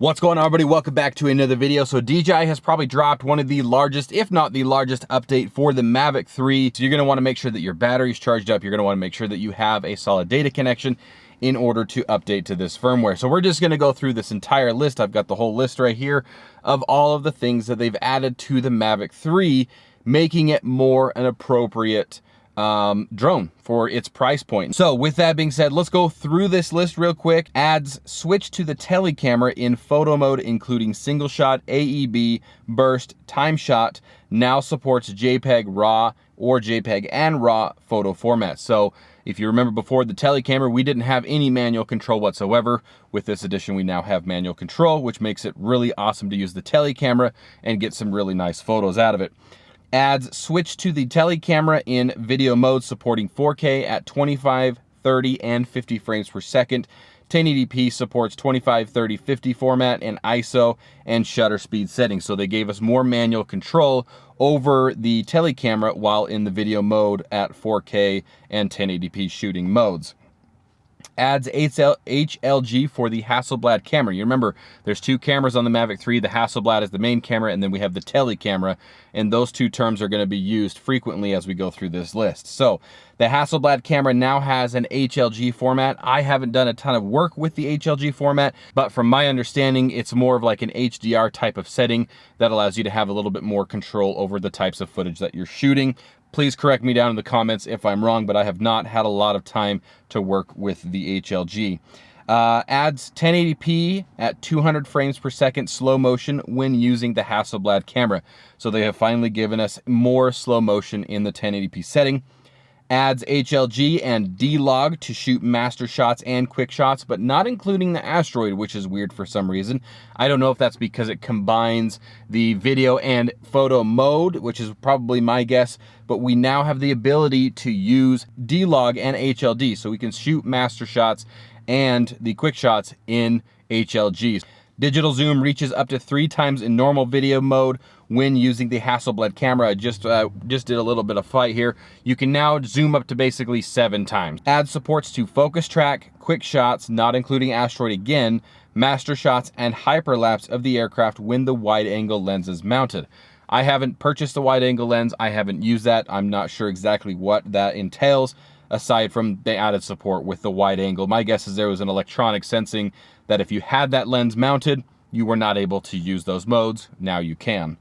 What's going on, everybody? Welcome back to another video. So DJI has probably dropped one of the largest, if not the largest, update for the Mavic 3. So you're going to want to make sure that your battery's charged up. You're going to want to make sure that you have a solid data connection in order to update to this firmware. So we're just going to go through this entire list. I've got the whole list right here of all of the things that they've added to the Mavic 3, making it more an appropriate drone for its price point. So with that being said, let's go through this list real quick. Adds switch to the Tele camera in photo mode, including single shot, AEB, burst, time shot. Now supports JPEG, RAW, or JPEG and RAW photo formats. So if you remember before the Tele camera, we didn't have any manual control whatsoever. With this edition, we now have manual control, which makes it really awesome to use the Tele camera and get some really nice photos out of it. Adds switch to the Tele camera in video mode, supporting 4K at 25, 30, and 50 frames per second. 1080p supports 25, 30, 50 format, and ISO and shutter speed settings. So they gave us more manual control over the Tele camera while in the video mode at 4K and 1080p shooting modes. Adds HLG for the Hasselblad camera. You remember, there's two cameras on the Mavic 3. The Hasselblad is the main camera, and then we have the Tele camera, and those two terms are going to be used frequently as we go through this list. So the Hasselblad camera now has an HLG format. I haven't done a ton of work with the HLG format, but from my understanding, it's more of like an HDR type of setting that allows you to have a little bit more control over the types of footage that you're shooting. Please correct me down in the comments if I'm wrong, but I have not had a lot of time to work with the HLG. Adds 1080p at 200 frames per second slow motion when using the Hasselblad camera. So they have finally given us more slow motion in the 1080p setting. Adds HLG and D-Log to shoot MasterShots and QuickShots, but not including the asteroid, which is weird for some reason. I don't know if that's because it combines the video and photo mode, which is probably my guess, but we now have the ability to use D-Log and HLD, so we can shoot MasterShots and the QuickShots in HLG. Digital zoom reaches up to 3 times in normal video mode when using the Hasselblad camera. I just did a little bit of flight here. You can now zoom up to basically 7 times. Adds supports to focus track, quick shots, not including asteroid again, master shots, and hyperlapse of the aircraft when the wide angle lens is mounted. I haven't purchased the wide angle lens. I haven't used that. I'm not sure exactly what that entails, aside from the added support with the wide angle. My guess is there was an electronic sensing that if you had that lens mounted, you were not able to use those modes. Now you can.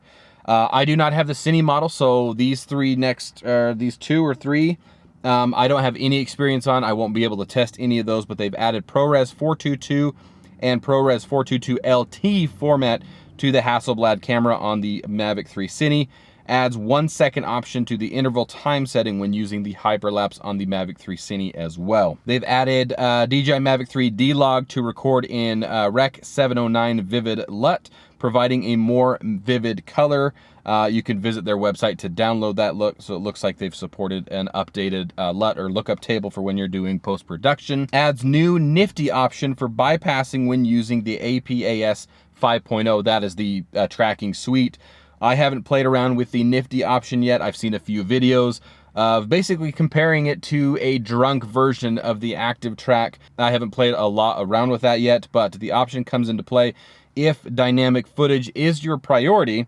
I do not have the Cine model, so these these 2 or 3, I don't have any experience on. I won't be able to test any of those, but they've added ProRes 422 and ProRes 422 LT format to the Hasselblad camera on the Mavic 3 Cine. Adds 1 second option to the interval time setting when using the hyperlapse on the Mavic 3 Cine as well. They've added DJI Mavic 3 D-Log to record in Rec. 709 Vivid LUT, providing a more vivid color. You can visit their website to download that look, so it looks like they've supported an updated LUT or lookup table for when you're doing post-production. Adds new Nifty option for bypassing when using the APAS 5.0. That is the tracking suite. I haven't played around with the Nifty option yet. I've seen a few videos of basically comparing it to a drunk version of the active track. I haven't played a lot around with that yet, but the option comes into play if dynamic footage is your priority.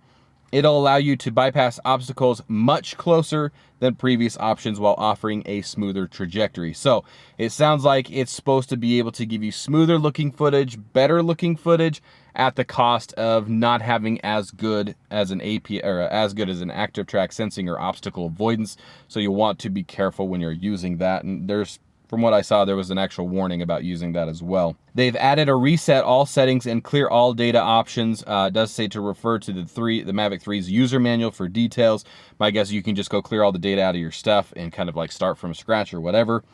It'll allow you to bypass obstacles much closer than previous options while offering a smoother trajectory. So it sounds like it's supposed to be able to give you smoother looking footage, better looking footage, at the cost of not having as good as an an active track sensing or obstacle avoidance. So you want to be careful when you're using that. And from what I saw, there was an actual warning about using that as well. They've added a reset all settings and clear all data options. It does say to refer to the Mavic 3's user manual for details. My guess, you can just go clear all the data out of your stuff and kind of like start from scratch or whatever.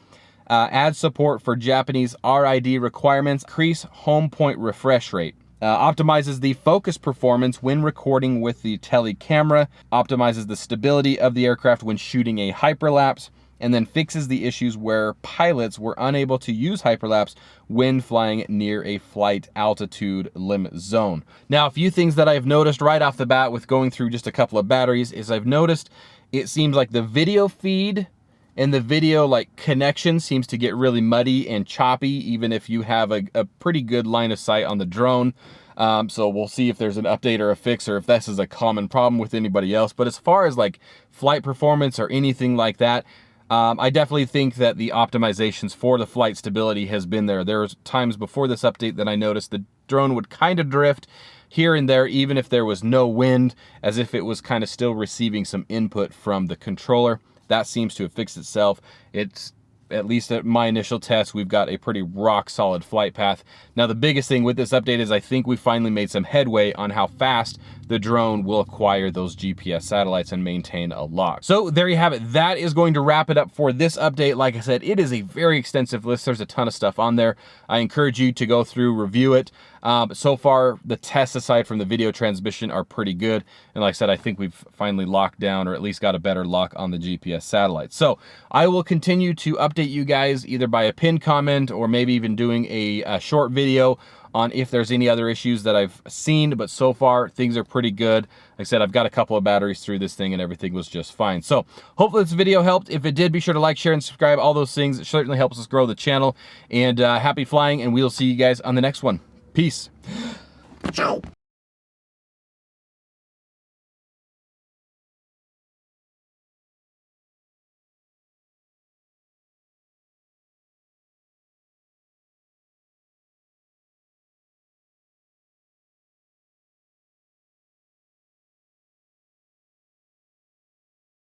Add support for Japanese RID requirements. Increase home point refresh rate. Optimizes the focus performance when recording with the Tele camera. Optimizes the stability of the aircraft when shooting a hyperlapse. And then fixes the issues where pilots were unable to use hyperlapse when flying near a flight altitude limit zone. Now, a few things that I've noticed right off the bat with going through just a couple of batteries is I've noticed it seems like the video feed and the video connection seems to get really muddy and choppy, even if you have a pretty good line of sight on the drone. So we'll see if there's an update or a fix, or if this is a common problem with anybody else. But as far as like flight performance or anything like that, I definitely think that the optimizations for the flight stability has been there. There was times before this update that I noticed the drone would kind of drift here and there, even if there was no wind, as if it was kind of still receiving some input from the controller. That seems to have fixed itself. It's, at least at my initial test, we've got a pretty rock solid flight path. Now, the biggest thing with this update is I think we finally made some headway on how fast the drone will acquire those GPS satellites and maintain a lock. So there you have it. That is going to wrap it up for this update. Like I said, it is a very extensive list. There's a ton of stuff on there. I encourage you to go through, review it. So far, the tests aside from the video transmission are pretty good. And like I said, I think we've finally locked down, or at least got a better lock on the GPS satellites. So I will continue to update you guys either by a pinned comment or maybe even doing a short video on if there's any other issues that I've seen, but so far things are pretty good. Like I said, I've got a couple of batteries through this thing and everything was just fine. So hopefully this video helped. If it did, be sure to like, share, and subscribe, all those things. It certainly helps us grow the channel. And happy flying, and we'll see you guys on the next one. Peace. Ciao.